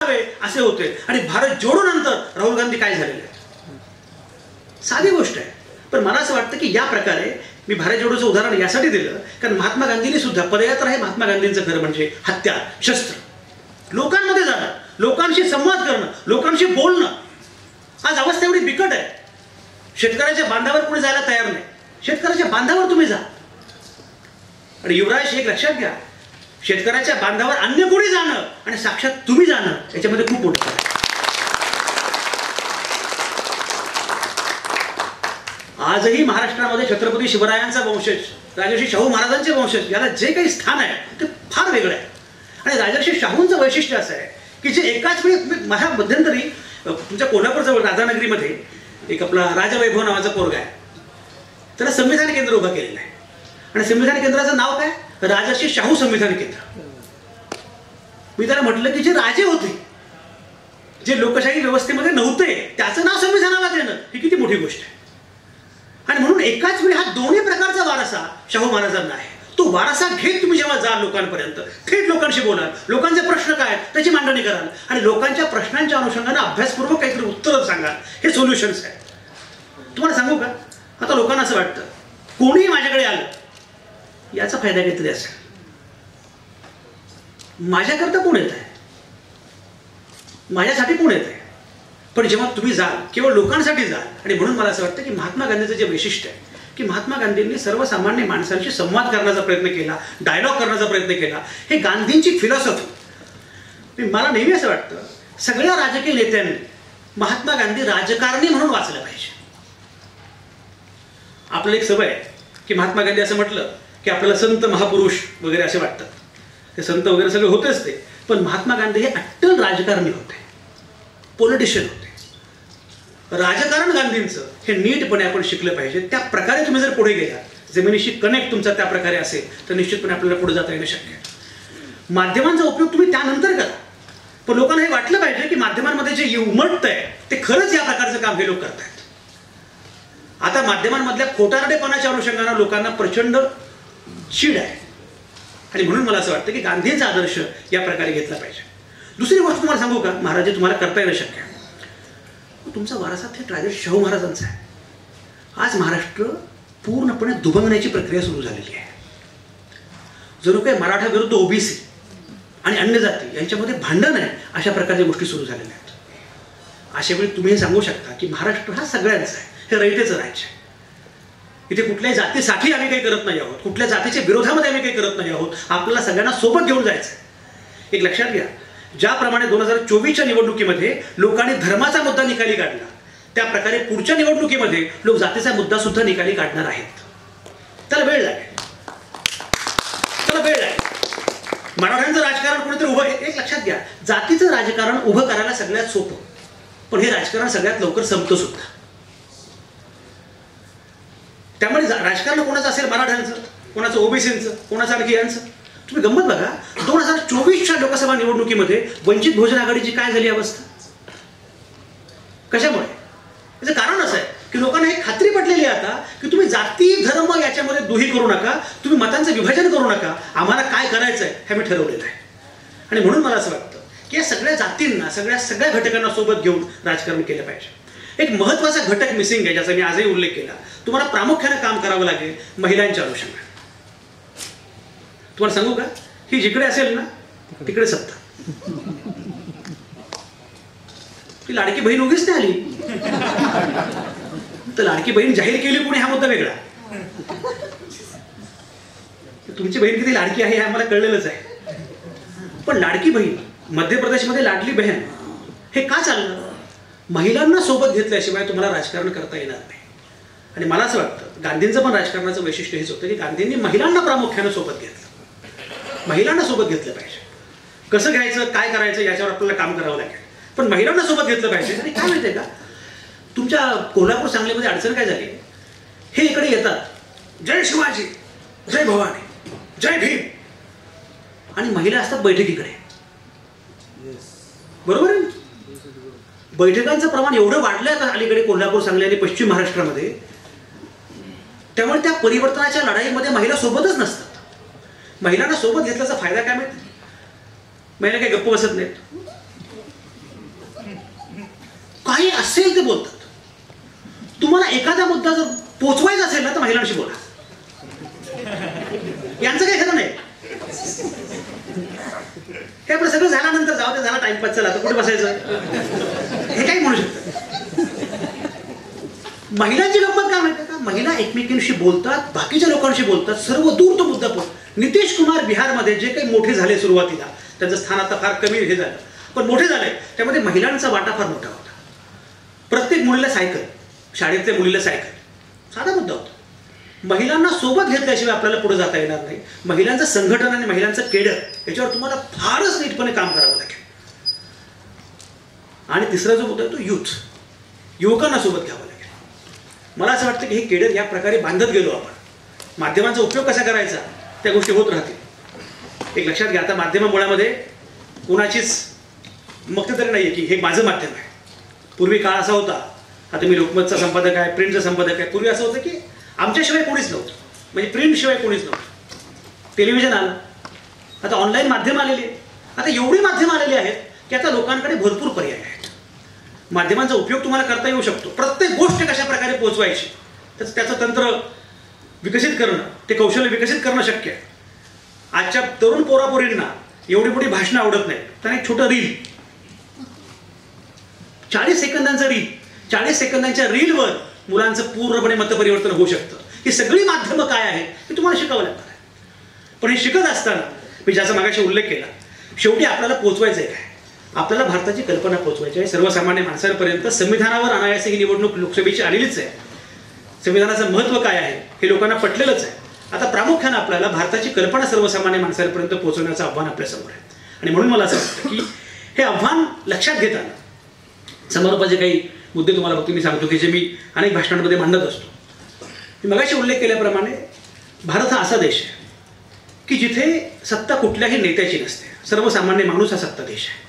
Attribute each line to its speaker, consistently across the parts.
Speaker 1: असे होते आणि भारत जोडो नंतर राहुल गांधी काय झालेले आहेत. साधी गोष्ट आहे. पण मला असं वाटतं की या प्रकारे मी भारत जोडोचं उदाहरण यासाठी दिलं कारण महात्मा गांधींनी सुद्धा पदयात्रा हे महात्मा गांधींचं खरं म्हणजे हत्यार, शस्त्र, लोकांमध्ये जाणं, लोकांशी संवाद करणं, लोकांशी बोलणं. आज अवस्था एवढी बिकट आहे, शेतकऱ्याच्या बांधावर कोणी जायला तयार नाही. शेतकऱ्याच्या बांधावर तुम्ही जा. आणि युवराज एक लक्षात घ्या, शेतकऱ्याच्या बांधावर अन्य कोणी जाणं आणि साक्षात तुम्ही जाणं याच्यामध्ये खूप मोठं फरक आहे. आजही महाराष्ट्रामध्ये छत्रपती शिवरायांचा वंशज, राजर्षी शाहू महाराजांचे वंशज याला जे काही स्थान आहे ते फार वेगळं आहे. आणि राजर्षी शाहूंचं वैशिष्ट्य असं आहे की जे एकाच वेळी माझ्या मध्यंतरी तुमच्या कोल्हापूरजवळ राधानगरीमध्ये एक आपला राजवैभव नावाचा पोरगा आहे, त्याला संविधान केंद्र उभं केलेलं आहे. आणि संविधान केंद्राचं नाव काय? राजर्षी शाहू संविधान केंद्र. मी त्याला म्हटलं की जे राजे होते, जे लोकशाही व्यवस्थेमध्ये नव्हते, त्याचं नाव संविधानाला देणं ही किती मोठी गोष्ट आहे. आणि म्हणून एकाच वेळी हा दोन्ही प्रकारचा वारसा शाहू महाराजांना आहे. तो वारसा घेत तुम्ही जेव्हा जाल लोकांपर्यंत, थेट लोकांशी बोलाल, लोकांचे प्रश्न काय त्याची मांडणी कराल आणि लोकांच्या प्रश्नांच्या अनुषंगाने अभ्यासपूर्वक काहीतरी उत्तरं सांगाल, हे सोल्युशन्स आहे. तुम्हाला सांगू का, आता लोकांना असं वाटतं कोणीही माझ्याकडे आलं याचा फायदा काहीतरी असेल, माझ्याकरता कोण येत आहे, माझ्यासाठी कोण येत आहे. पण जेव्हा तुम्ही जाल केवळ लोकांसाठी जाल. आणि म्हणून मला असं वाटतं की महात्मा गांधीचं जे वैशिष्ट्य आहे की महात्मा गांधींनी सर्वसामान्य माणसांशी संवाद करण्याचा प्रयत्न केला, डायलॉग करण्याचा प्रयत्न केला. हे गांधींची फिलॉसॉफी. मला नेहमी असं वाटतं सगळ्या राजकीय नेत्यांनी महात्मा गांधी राजकारणी म्हणून वाचलं पाहिजे. आपल्याला एक सवय आहे की महात्मा गांधी असं म्हटलं की आपल्याला संत महापुरुष वगैरे असे वाटतात. ते संत वगैरे सगळे होतेच ते, पण महात्मा गांधी हे अट्टल राजकारणी होते, पॉलिटिशियन होते. राजकारण गांधींचं हे नीटपणे आपण शिकलं पाहिजे. त्या प्रकारे तुम्ही जर पुढे गेला, जमिनीशी कनेक्ट तुमचा त्या प्रकारे असेल तर निश्चितपणे आपल्याला पुढे जाता येणं शक्य आहे. माध्यमांचा उपयोग तुम्ही त्यानंतर करा, पण लोकांना हे वाटलं पाहिजे की माध्यमांमध्ये जे उमटतंय ते खरंच या प्रकारचं काम हे लोक करतायत. आता माध्यमांमधल्या खोटारडेपणाच्या अनुषंगाने लोकांना प्रचंड चीड आहे. आणि म्हणून मला असं वाटतं की गांधींचा आदर्श या प्रकारे घेतला पाहिजे. दुसरी गोष्ट तुम्हाला सांगू का, महाराज तुम्हाला करता येणं शक्य आहे. तुमचा वारसा थेट राजर्षी शाहू महाराजांचा आहे. आज महाराष्ट्र पूर्णपणे दुभंगण्याची प्रक्रिया सुरू झालेली आहे. जणू काही मराठा विरुद्ध ओबीसी आणि अन्य जाती यांच्यामध्ये भांडण आहे, अशा प्रकारच्या गोष्टी सुरू झालेल्या आहेत. अशा वेळी तुम्ही हे सांगू शकता की महाराष्ट्र हा सगळ्यांचा आहे, हे रयतेचं राज्य आहे. इथे कुठल्याही जातीसाठी आम्ही काही करत नाही आहोत, कुठल्या जातीच्या विरोधामध्ये आम्ही काही करत नाही आहोत. आपल्याला सगळ्यांना सोबत घेऊन जायचं आहे. एक लक्षात घ्या, ज्याप्रमाणे 2024च्या निवडणुकीमध्ये लोकांनी धर्माचा मुद्दा निकाली काढला, त्या प्रकारे पुढच्या निवडणुकीमध्ये लोक जातीचा मुद्दा सुद्धा निकाली काढणार आहेत. त्याला वेळ लागेल, त्याला वेळ लागेल. मराठ्यांचं राजकारण कोणीतरी उभं, एक लक्षात घ्या, जातीचं राजकारण उभं करायला सगळ्यात सोपं, पण हे राजकारण सगळ्यात लवकर संपतं सुद्धा. त्यामुळे राजकारण कोणाचं असेल, मराठ्यांचं, कोणाचं ओबीसीचं, कोणाचं आणखी यांचं. तुम्ही गंमत बघा, 2024च्या लोकसभा निवडणुकीमध्ये वंचित बहुजन आघाडीची काय झाली अवस्था. कशामुळे? याचं कारण असं आहे की लोकांना हे खात्री पटलेली आहे आता की तुम्ही जाती धर्म याच्यामध्ये दुही करू नका, तुम्ही मतांचं विभाजन करू नका, आम्हाला काय करायचंय हे मी ठरवलेलं आहे. आणि म्हणून मला असं वाटतं की या सगळ्या जातींना, सगळ्या घटकांना सोबत घेऊन राजकारण केलं पाहिजे. एक महत्त्वाचा घटक मिसिंग आहे, ज्याचा मी आजही उल्लेख केला. तुम्हाला प्रामुख्याने काम करावं लागेल महिलांच्या अनुषंगाने. तुम्हाला सांगू का, ही जिकडे असेल ना तिकडे सत्ता. ती लाडकी बहीण उगीच नाही आली, तर लाडकी बहीण जाहीर केली कोणी हा मुद्दा वेगळा. तुमची बहीण किती लाडकी आहे हे आम्हाला कळलेलंच आहे. पण लाडकी बहीण, मध्य प्रदेशमध्ये लाडली बहीण हे का चाललं? महिलांना सोबत घेतल्याशिवाय तुम्हाला राजकारण करता येणार नाही. आणि मला असं वाटतं गांधींचं पण राजकारणाचं वैशिष्ट्य हेच होतं की गांधींनी महिलांना प्रामुख्याने सोबत घेतलं. महिलांना सोबत घेतलं पाहिजे. कसं घ्यायचं, काय करायचं याच्यावर आपल्याला काम करावं लागेल, पण महिलांना सोबत घेतलं पाहिजे. आणि काय माहिती आहे का, तुमच्या कोल्हापूर सांगलीमध्ये अडचण काय झाली, हे इकडे येतात जय शिवाजी, जय भवानी, जय भीम, आणि महिला असतात बैठकीकडे. बरोबर आहे. बैठकांचं प्रमाण एवढं वाढलं आता अलीकडे कोल्हापूर, सांगली आणि पश्चिम महाराष्ट्रामध्ये. त्यामुळे त्या परिवर्तनाच्या लढाईमध्ये महिला सोबतच नसतात. महिलांना सोबत घेतल्याचा फायदा काय माहिती? महिला काही गप्प बसत नाहीत, काही असेल ते बोलतात. तुम्हाला एखादा मुद्दा जर पोचवायचा असेल ना तर महिलांशी बोला. यांचं काही खरं नाही. हे आपलं सगळं झाल्यानंतर जाऊ ते झाला टाइमपास, चला तर कुठे बसायचं हे काही म्हणू शकतात. महिलांची गंमत काय माहिती का, महिला एकमेकींशी बोलतात, बाकीच्या लोकांशी बोलतात, सर्व दूर तो मुद्दा पोहोच. नितीश कुमार बिहारमध्ये जे काही मोठे झाले सुरुवातीला, त्यांचं स्थान आता फार कमी हे झालं, पण मोठे झाले, त्यामध्ये महिलांचा वाटा फार मोठा होता. प्रत्येक मुलीला सायकल, शाळेतल्या मुलीला सायकल, साधा मुद्दा होता. महिलांना सोबत घेतल्याशिवाय आपल्याला पुढे जाता येणार नाही. महिलांचं संघटन आणि महिलांचं केडर याच्यावर तुम्हाला फारच नीटपणे काम करावं लागेल. आणि तिसरा जो मुद्दा आहे तो यूथ, युवकांना सोबत घ्यावं लागेल. मला असं वाटतं की हे केडर या प्रकारे बांधत गेलो आपण, माध्यमांचा उपयोग कसा करायचा त्या गोष्टी होत राहतील. एक लक्षात घ्या, आता माध्यमामुळामध्ये कोणाचीच मक्तेदारी तरी नाही आहे की हे माझं माध्यम आहे. पूर्वी काळ असा होता, आता मी लोकमतचा संपादक आहे, प्रिंटचा संपादक आहे. पूर्वी असं होतं की आमच्याशिवाय कोणीच नव्हतं, म्हणजे प्रिंटशिवाय कोणीच नव्हतं. टेलिव्हिजन आलं, आता ऑनलाईन माध्यम आलेली आहे. आता एवढी माध्यम आलेली आहेत की आता लोकांकडे भरपूर पर्याय आहेत. माध्यमांचा उपयोग तुम्हाला करता येऊ शकतो. प्रत्येक गोष्ट कशा प्रकारे पोहोचवायची त्याचं तंत्र विकसित करणं, ते कौशल्य विकसित करणं शक्य आहे. आजच्या तरुण पोरापोरींना एवढी मोठी भाषणं आवडत नाही, त्यांना एक छोटं रील, 40 सेकंदांचं रील, 40 सेकंदांच्या रीलवर मुलांचं पूर्णपणे मतपरिवर्तन होऊ शकतं. ही सगळी माध्यमं काय आहेत हे तुम्हाला शिकावं लागणार आहे. पण हे शिकत असताना मी ज्याचा मागाशी उल्लेख केला, शेवटी आपल्याला पोचवायचं आहे काय, आपल्याला भारताची कल्पना पोचवायची आहे सर्वसामान्य माणसांपर्यंत. संविधानावर अनायास ही निवडणूक लोकसभेची आलेलीच आहे. संविधानाचं महत्त्व काय आहे हे लोकांना पटलेलंच आहे. आता प्रामुख्यानं आपल्याला भारताची कल्पना सर्वसामान्य माणसांपर्यंत पोहोचवण्याचं आव्हान आपल्यासमोर आहे. आणि म्हणून मला असं वाटतं की हे आव्हान लक्षात घेताना समारोपाचे काही मुद्दे तुम्हाला फक्त मी सांगतो की जे मी अनेक भाषणांमध्ये मांडत असतो. मी मगाशी उल्लेख केल्याप्रमाणे भारत हा असा देश आहे की जिथे सत्ता कुठल्याही नेत्याची नसते, सर्वसामान्य माणूस हा सत्ता देश आहे.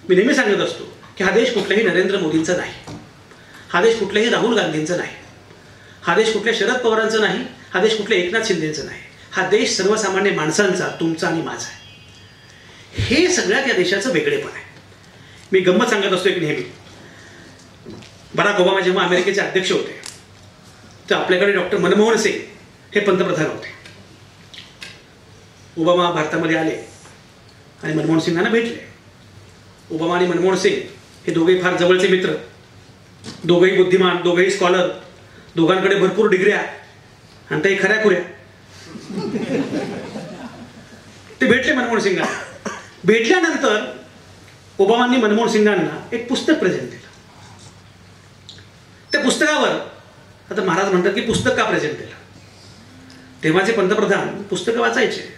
Speaker 1: मी नेहमी सांगत असतो की हा देश कुठल्याही नरेंद्र मोदींचा नाही, हा देश कुठल्याही राहुल गांधींचा नाही, हा देश कुठल्या शरद पवारांचा नाही, हा देश कुठल्या एकनाथ शिंदेचा नाही. हा देश सर्वसामान्य माणसांचा, तुमचा आणि माझा आहे. हे सगळ्यात या देशाचं वेगळेपण आहे. मी गंमत सांगत असतो एक नेहमी, बराक ओबामा जेव्हा अमेरिकेचे अध्यक्ष होते तर आपल्याकडे डॉक्टर मनमोहन सिंग हे पंतप्रधान होते. ओबामा भारतामध्ये आले आणि मनमोहन सिंगांना भेटले. ओबामा आणि मनमोहन सिंग हे दोघेही फार जवळचे मित्र, दोघंही बुद्धिमान, दोघंही स्कॉलर, दोघांकडे भरपूर डिग्र्या आणि त्याही खऱ्या खुऱ्या. ते भेटले मनमोहन सिंगांना. भेटल्यानंतर ओबामांनी मनमोहन सिंगांना एक पुस्तक प्रेझेंट केलं. त्या पुस्तकावर आता महाराज म्हणतात की पुस्तक का प्रेझेंट केलं. तेव्हाचे पंतप्रधान पुस्तकं वाचायचे.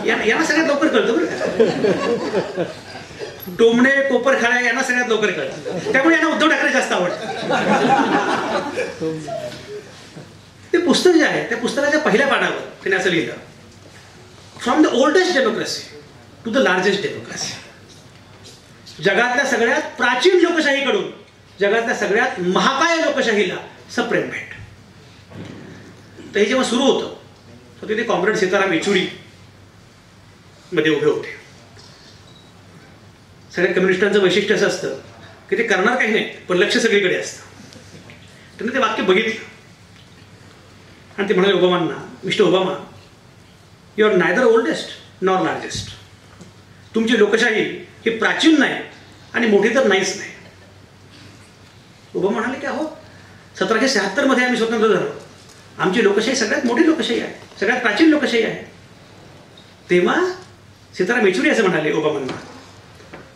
Speaker 1: यांना सगळ्यात लवकर कळतं बरं का. टोमणे कोपरखाळ्या यांना सगळ्यात लवकर कळतं, त्यामुळे यांना उद्धव ठाकरे जास्त आवडतं. ते पुस्तक जे आहे त्या पुस्तकाच्या पहिल्या पानावर त्याने असं लिहिलं, from the oldest democracy to the largest democracy. जगातल्या सगळ्यात प्राचीन लोकशाहीकडून जगातल्या सगळ्यात महाकाय लोकशाहीला सप्रेम भेट. तर हे जेव्हा सुरू होतं तर तिथे कॉम्रेड सीताराम येचुरी मध्ये उभे होते. सगळ्या कम्युनिस्टांचं वैशिष्ट्य असं असतं की ते करणार काही नाही पण लक्ष सगळीकडे असतं. त्यांनी ते वाक्य बघितलं आणि ते म्हणाले ओबामांना, mister Obama, you are neither oldest nor largest. तुमची लोकशाही ही प्राचीन नाही आणि मोठी तर नाहीच नाही. ओबामा म्हणाले की अहो 1776 मध्ये आम्ही स्वतंत्र झालो, आमची लोकशाही सगळ्यात मोठी लोकशाही आहे, सगळ्यात प्राचीन लोकशाही आहे. तेव्हा सीताराम येचुरी असं म्हणाले ओबामांना,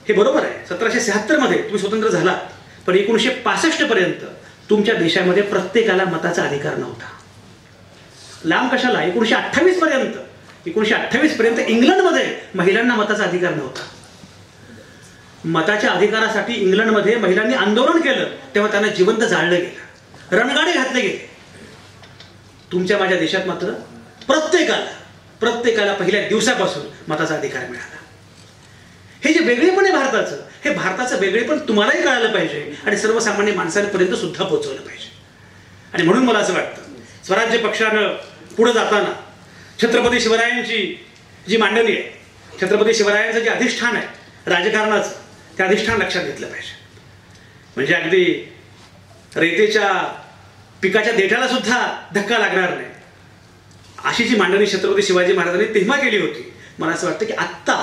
Speaker 1: हे बरोबर आहे, 1776 मध्ये तुम्ही स्वतंत्र झालात, पण 1965 पर्यंत तुमच्या देशामध्ये प्रत्येकाला मताचा अधिकार नव्हता. लांब कशाला, 1928 पर्यंत इंग्लंडमध्ये महिलांना मताचा अधिकार नव्हता. मताच्या अधिकारासाठी इंग्लंडमध्ये महिलांनी आंदोलन केलं तेव्हा त्यांना जिवंत जाळलं गेलं, रणगाडे घातले गेले. तुमच्या माझ्या देशात मात्र प्रत्येकाला पहिल्या दिवसापासून मताचा अधिकार मिळाला. हे जे वेगळेपण आहे भारताचं, हे भारताचं वेगळेपण तुम्हालाही कळालं पाहिजे आणि सर्वसामान्य माणसांपर्यंत सुद्धा पोहोचवलं पाहिजे. आणि म्हणून मला असं वाटतं स्वराज्य पक्षानं पुढे जाताना छत्रपती शिवरायांची जी मांडणी आहे छत्रपती शिवरायांचं जे अधिष्ठान आहे राजकारणाचं, ते अधिष्ठान लक्षात घेतलं पाहिजे. म्हणजे अगदी रेतेच्या पिकाच्या देठाला सुद्धा धक्का लागणार नाही अशी जी मांडणी छत्रपती शिवाजी महाराजांनी तेव्हा केली होती. मला असं वाटतं की आत्ता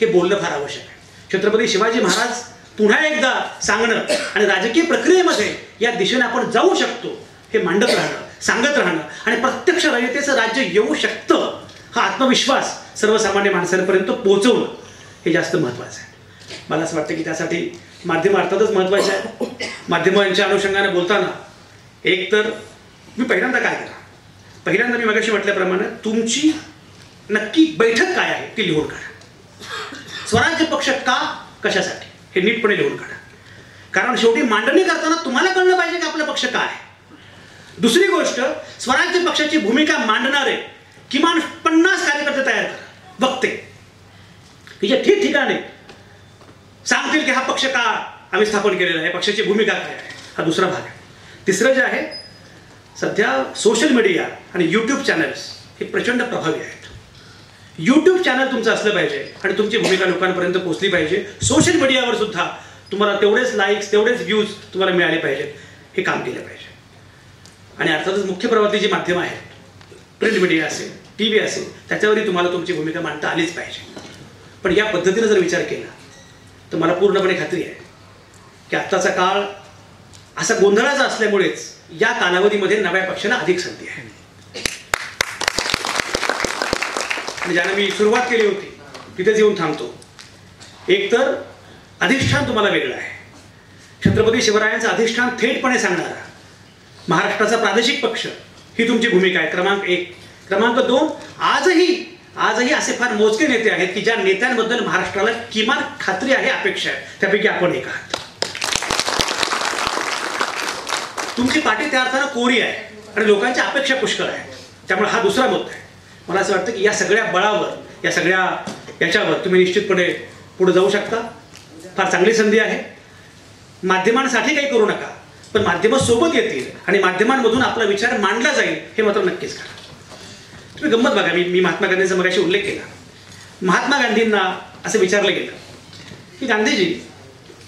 Speaker 1: हे बोलणं फार आवश्यक आहे. छत्रपती शिवाजी महाराज पुन्हा एकदा सांगणं आणि राजकीय प्रक्रियेमध्ये या दिशेने आपण जाऊ शकतो हे मांडत राहणं, सांगत राहणं आणि प्रत्यक्ष रयतेचं राज्य येऊ शकतं हा आत्मविश्वास सर्वसामान्य माणसांपर्यंत पोहोचवणं हे जास्त महत्त्वाचं आहे. मला असं वाटतं की त्यासाठी माध्यम अर्थातच महत्त्वाचे आहे. माध्यमांच्या अनुषंगाने बोलताना एक तर मी पहिल्यांदा काय करा, पहिल्यांदा मी मगाशी म्हटल्याप्रमाणे तुमची नक्की बैठक काय आहे ती लिहून काढा. स्वराज्य पक्ष का, कशासाठी हे नीटपणे लिहून काढा. कारण शेवटी मांडणी करताना तुम्हाला कळलं पाहिजे की आपला पक्ष काय आहे. दुसरी गोष्ट, स्वराज्य पक्षाची भूमिका मांडणारे किमान 50 कार्यकर्ते तयार करा, वक्ते की जे ठिकठिकाणी सांगतील की हा पक्ष का आम्ही स्थापन केलेला आहे, पक्षाची भूमिका काय आहे. हा दुसरा भाग आहे. तिसरं जे आहे, सध्या सोशल मीडिया आणि यूट्यूब चॅनल्स हे प्रचंड प्रभावी आहेत. यूट्यूब चॅनल तुमचं असलं पाहिजे आणि तुमची भूमिका लोकांपर्यंत पोहोचली पाहिजे. सोशल मीडियावर सुद्धा तुम्हाला तेवढेच लाईक्स, तेवढेच व्ह्यूज तुम्हाला मिळाले पाहिजेत, हे काम केलं पाहिजे. आणि अर्थातच मुख्य प्रवाहातली जी माध्यमं आहेत, प्रिंट मीडिया असेल, टी व्ही असेल, त्याच्यावरही तुम्हाला तुमची भूमिका मांडता आलीच पाहिजे. पण या पद्धतीनं जर विचार केला तर मला पूर्णपणे खात्री आहे की आत्ताचा काळ असा गोंधळाचा असल्यामुळेच या कालावधीमध्ये नव्या पक्षाला अधिक संधी आहे. आणि ज्यानं मी सुरुवात केली होती तिथेच येऊन थांबतो. एक तर अधिष्ठान तुम्हाला वेगळं आहे. छत्रपती शिवरायांचं अधिष्ठान थेटपणे सांगणारा महाराष्ट्राचा प्रादेशिक पक्ष ही तुमची भूमिका आहे, क्रमांक 1. क्रमांक 2, आजही असे फार मोजके नेते आहेत की ज्या नेत्यांबद्दल महाराष्ट्राला किमान खात्री आहे, अपेक्षा आहे. त्यापैकी आपण एक आहात. तुमची पाठी त्या अर्थानं कोरी आहे आणि लोकांच्या अपेक्षा पुष्कळ आहेत. त्यामुळे हा दुसरा मुद्दा आहे. मला असं वाटतं की या सगळ्या बळावर, या सगळ्या याच्यावर तुम्ही निश्चितपणे पुढे जाऊ शकता. फार चांगली संधी आहे. माध्यमांसाठी काही करू नका, पण माध्यमं सोबत येतील आणि माध्यमांमधून आपला विचार मांडला जाईल हे मात्र नक्कीच करा. तुम्ही गंमत बघा, मी महात्मा गांधींचा मगाशी उल्लेख केला. महात्मा गांधींना असं विचारलं गेलं की गांधीजी,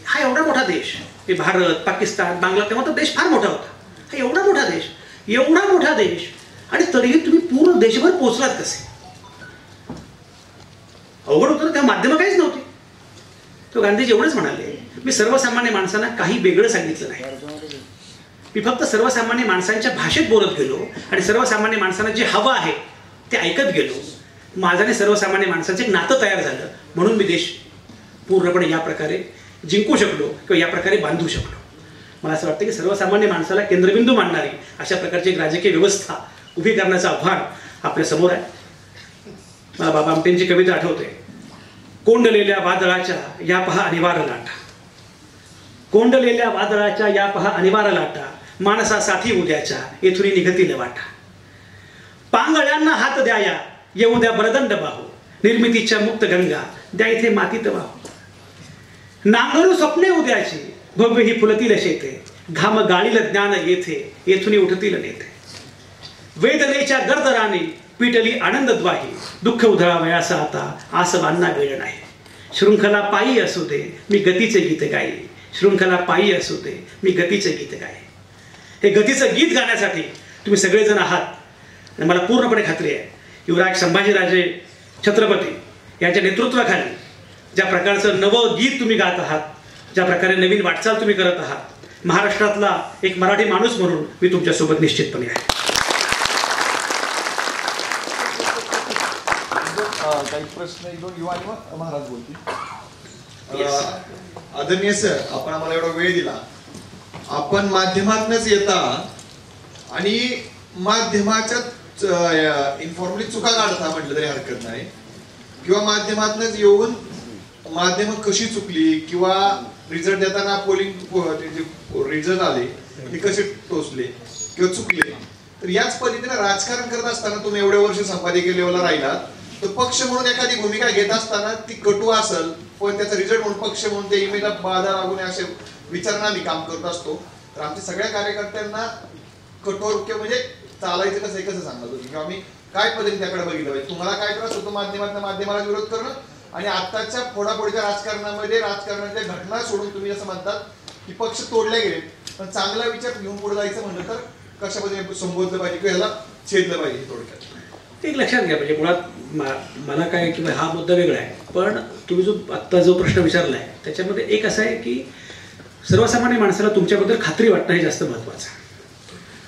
Speaker 1: हा एवढा मोठा देश, हे भारत, पाकिस्तान, बांगला, तेव्हा तर देश फार मोठा होता. हा एवढा मोठा देश आणि तरीही तुम्ही पूर्ण देशभर पोहोचलात कसे? अवघड होतं. तेव्हा माध्यमं काहीच नव्हती. तो गांधीजी एवढंच म्हणाले, मी सर्वसामान्य माणसांना काही वेगळं सांगितलं नाही. मी फक्त सर्वसामान्य माणसांच्या भाषेत बोलत गेलो आणि सर्वसामान्य माणसांना जे हवं आहे ते ऐकत गेलो. माझ्याने सर्वसामान्य माणसांचं एक नातं तयार झालं, म्हणून मी देश पूर्णपणे या प्रकारे जिंकू शकलो किंवा या प्रकारे बांधू शकलो. मला असं वाटतं की सर्वसामान्य माणसाला केंद्रबिंदू मानणारी अशा प्रकारची एक राजकीय व्यवस्था उभी करण्याचं आव्हान आपल्या समोर आहे. मला बाबा आमटेंची कविता आठवते, कोंडलेल्या वादळाच्या या पहा अनिवार लाटा, कोंडलेल्या वादळाच्या या पहा अनिवार लाटा, माणसासाठी उद्याच्या येथुनी निघतील वाटा. पांगळ्यांना हात द्याया येऊ द्या बरदंड बाहू, निर्मितीच्या मुक्त गंगा द्या इथे मातीत वाहू. नांगरू स्वप्ने उद्याची भव्य ही फुलतील शेते, घाम गाळील ज्ञान येथे येथुनी उठतील नेते. वेदनेच्या गर्दराने पिटली आनंद द्वाही, दुःख उधळावयाचा आता आसवांना वेळ नाही. शृंखला पायी असू दे मी गतीचे गीत गाई, शृंखला पायी असू दे मी गतीचे गीत गाई. हे गतीचं गीत गाण्यासाठी तुम्ही सगळेजण आहात. आणि मला पूर्णपणे खात्री आहे युवराज संभाजीराजे छत्रपती यांच्या नेतृत्वाखाली ज्या प्रकारचं नवं गीत तुम्ही गात आहात, ज्या प्रकारे नवीन वाटचाल तुम्ही करत आहात, महाराष्ट्रातला एक मराठी माणूस म्हणून मी तुमच्यासोबत निश्चितपणे आहे.
Speaker 2: काही प्रश्न एक दोन युवा महाराज बोलतील.
Speaker 3: आदरणीय सर, आपण आम्हाला एवढा वेळ दिला. आपण माध्यमातूनच येता आणि माध्यमाच्या इन्फॉर्मली चुका काढता म्हटलं तरी हरकत नाही, किंवा माध्यमातूनच येऊन माध्यम कशी चुकली किंवा रिझल्ट देताना पोलिंग रिझल्ट आले ते कसे टोचले किंवा चुकले, तर याच पद्धतीने राजकारण करत असताना तुम्ही एवढे वर्ष संपादकीय लेवलला राहिलात, तर पक्ष म्हणून एखादी भूमिका घेत असताना ती कटू असेल, पण त्याचा रिझल्ट म्हणून पक्ष म्हणून ते इमेजला बाधा लागू नये असे विचारांना आम्ही काम करत असतो. तर आमच्या सगळ्या कार्यकर्त्यांना कठोर किंवा म्हणजे चालायचं कसं हे कसं सांगत होतं किंवा आम्ही काय पद्धतीने त्याकडे बघितलं पाहिजे. तुम्हाला काय त्रास होतो माध्यमाला विरोध करणं, आणि आत्ताच्या फोडाफोडीच्या राजकारणामध्ये राजकारणातल्या घटना सोडून तुम्ही असं म्हणतात की पक्ष तोडले गेले, पण चांगला विचार घेऊन पुढे जायचं म्हणलं तर कशा पद्धतीने संबोधलं पाहिजे किंवा ह्याला छेदलं पाहिजे थोडक्यात?
Speaker 1: एक लक्षात घ्या, म्हणजे मुळात मला काय की हा मुद्दा वेगळा आहे, पण तुम्ही जो आत्ता जो प्रश्न विचारला आहे त्याच्यामध्ये एक असं आहे की सर्वसामान्य माणसाला तुमच्याबद्दल खात्री वाटणं हे जास्त महत्त्वाचं आहे.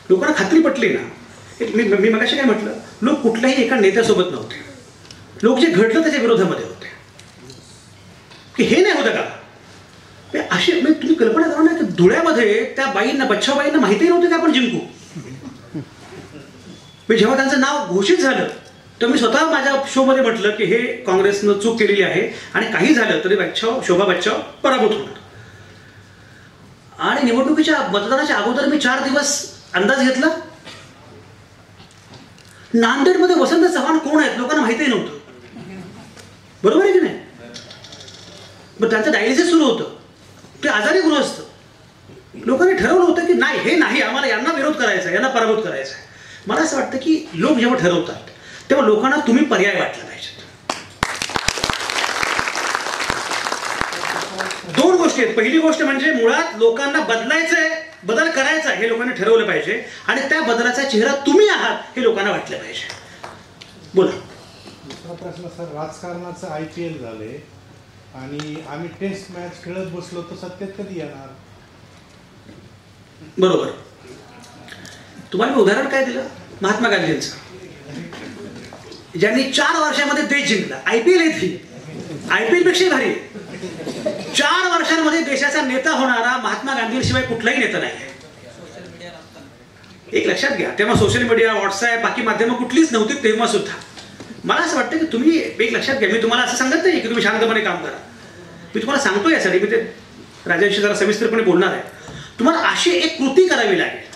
Speaker 1: लोकांना खात्री पटली ना, मी मगाशी काय म्हटलं, लोक कुठल्याही एका नेत्यासोबत नव्हते, लोक जे घडलं त्याच्या विरोधामध्ये होते की हे नाही होतं का. अशी तुम्ही कल्पना करा ना की धुळ्यामध्ये त्या बाईंना, बच्चाबाईंना माहिती नव्हतं की आपण जिंकू. जेव्हा त्यांचं नाव घोषित झालं तर मी स्वतः माझ्या शोमध्ये म्हटलं की हे काँग्रेसनं चूक केलेली आहे आणि काही झालं तरी शोभा बच्चाव पराभूत होणार. आणि निवडणुकीच्या मतदानाच्या अगोदर मी 4 दिवस अंदाज घेतला. नांदेडमध्ये वसंत चव्हाण कोण आहेत लोकांना माहितीही नव्हतं, बरोबर आहे की नाही. मग त्यांचं डायलिसिस सुरू होतं, ते आजारी गृहस्थ. लोकांनी ठरवलं होतं की नाही, हे नाही, आम्हाला यांना विरोध करायचा आहे, यांना पराभूत करायचा आहे. मला असं वाटतं की लोक जेव्हा ठरवतात तेव्हा लोकांना तुम्ही पर्याय वाटला पाहिजे. 2 गोष्टी आहेत. पहिली गोष्ट म्हणजे मुळात लोकांना बदलायचंय, बदल करायचा हे लोकांनी ठरवलं पाहिजे आणि त्या बदलाचा चेहरा तुम्ही आहात हे लोकांना वाटलं पाहिजे. बोला.
Speaker 4: दुसरा प्रश्न सर, राजकारणाचं IPL झाले आणि आम्ही टेस्ट मॅच खेळत बसलो तर सत्तेत कधी येणार?
Speaker 1: बरोबर. तुम्हाला मी उदाहरण काय दिलं, महात्मा गांधींचं, ज्यांनी 4 वर्षामध्ये देश जिंकला. IPL येते, IPL पेक्षा भारी. 4 वर्षांमध्ये देशाचा नेता होणारा महात्मा गांधींशिवाय कुठलाही नेता नाही. एक लक्षात घ्या, तेव्हा सोशल मीडिया, व्हॉट्सअप, बाकी माध्यमं कुठलीच नव्हती तेव्हा सुद्धा. मला असं वाटतं की तुम्ही एक लक्षात घ्या, मी तुम्हाला असं सांगत नाही की तुम्ही शांतपणे काम करा. मी तुम्हाला सांगतो यासाठी, मी ते राजांशी जरा सविस्तरपणे बोलणार आहे. तुम्हाला अशी एक कृती करावी लागेल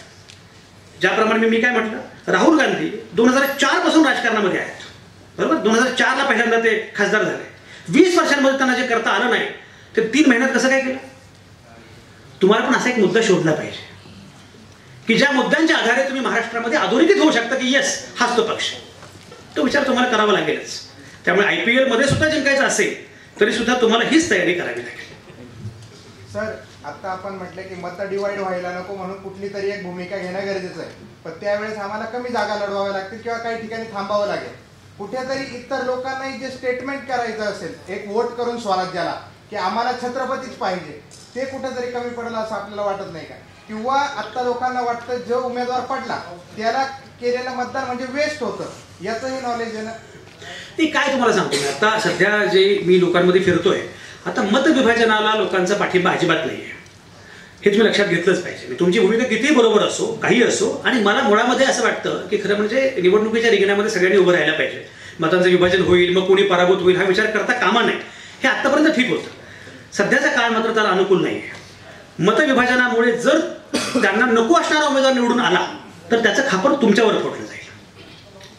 Speaker 1: ज्याप्रमाणे मी काय म्हटलं, राहुल गांधी 2004 पासून राजकारणामध्ये आहेत, बरोबर. 2004 ला पहिल्यांदा ते खासदार झाले. 20 वर्षांमध्ये त्यांना जे करता आलं नाही ते 3 महिन्यात कसं काय केलं. तुम्हाला पण असा एक मुद्दा शोधला पाहिजे की ज्या मुद्द्यांच्या आधारे तुम्ही महाराष्ट्रामध्ये अधोरेखित होऊ शकता की येस हाच तो पक्ष. तो विचार तुम्हाला करावा लागेलच. त्यामुळे IPL मध्ये सुद्धा जिंकायचं असेल तरी सुद्धा तुम्हाला हीच तयारी करावी लागेल.
Speaker 5: सर, आता आपण म्हटलं की मतं डिवाइड व्हायला नको म्हणून कुठली तरी एक भूमिका घेणं गरजेचं आहे, पण त्यावेळेस आम्हाला कमी जागा लढवाव्या लागतील किंवा काही ठिकाणी थांबावं लागेल. कुठेतरी इतर लोकांनाही जे स्टेटमेंट करायचं असेल, एक वोट करून स्वराज्याला की आम्हाला छत्रपतीच पाहिजे, ते कुठेतरी कमी पडलं असं आपल्याला वाटत नाही का? किंवा आत्ता लोकांना वाटतं जो उमेदवार पडला त्याला केलेलं मतदान म्हणजे वेस्ट होतं, याचंही नॉलेज आहे ना?
Speaker 1: ते काय तुम्हाला सांगतो मी, आता सध्या जे मी लोकांमध्ये फिरतोय, आता मतविभाजनाला लोकांचा पाठिंबा अजिबात नाही आहे. हे तुम्ही लक्षात घेतलंच पाहिजे. तुमची भूमिका कितीही बरोबर असो, काही असो, आणि मला मुळामध्ये असं वाटतं की खरं म्हणजे निवडणुकीच्या रिंगणामध्ये सगळ्यांनी उभं राहायला पाहिजे. मतांचं विभाजन होईल, मग कोणी पराभूत होईल हा विचार करता कामा नये. हे आत्तापर्यंत ठीक होतं. सध्याचा काळ मात्र त्याला अनुकूल नाही आहे. मतविभाजनामुळे जर त्यांना नको असणारा उमेदवार निवडून आला तर त्याचं खापर तुमच्यावर फोडलं जाईल,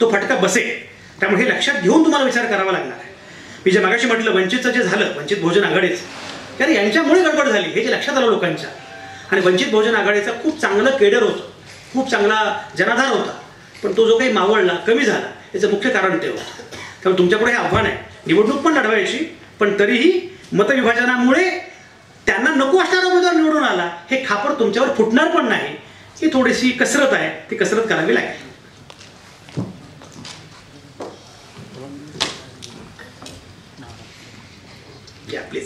Speaker 1: तो फटका बसेल. त्यामुळे हे लक्षात घेऊन तुम्हाला विचार करावा लागणार आहे. मी जे मागाशी म्हटलं वंचितचं जे झालं, वंचित बहुजन आघाडीचं, कारण यांच्यामुळे गडबड झाली हे जे लक्षात आलं लोकांच्या. आणि वंचित बहुजन आघाडीचा खूप चांगलं केडर होतं, खूप चांगला जनाधार होता, पण तो जो काही मावळला, कमी झाला, याचं मुख्य कारण ते होतं. त्यामुळे तुमच्यापुढे हे आव्हान आहे, निवडणूक पण लढवायची, पण तरीही मतविभाजनामुळे त्यांना नको असणारा उमेदवार निवडून आला हे खापर तुमच्यावर फुटणार पण नाही. ही थोडीशी कसरत आहे, ती कसरत करावी लागेल. या प्लीज.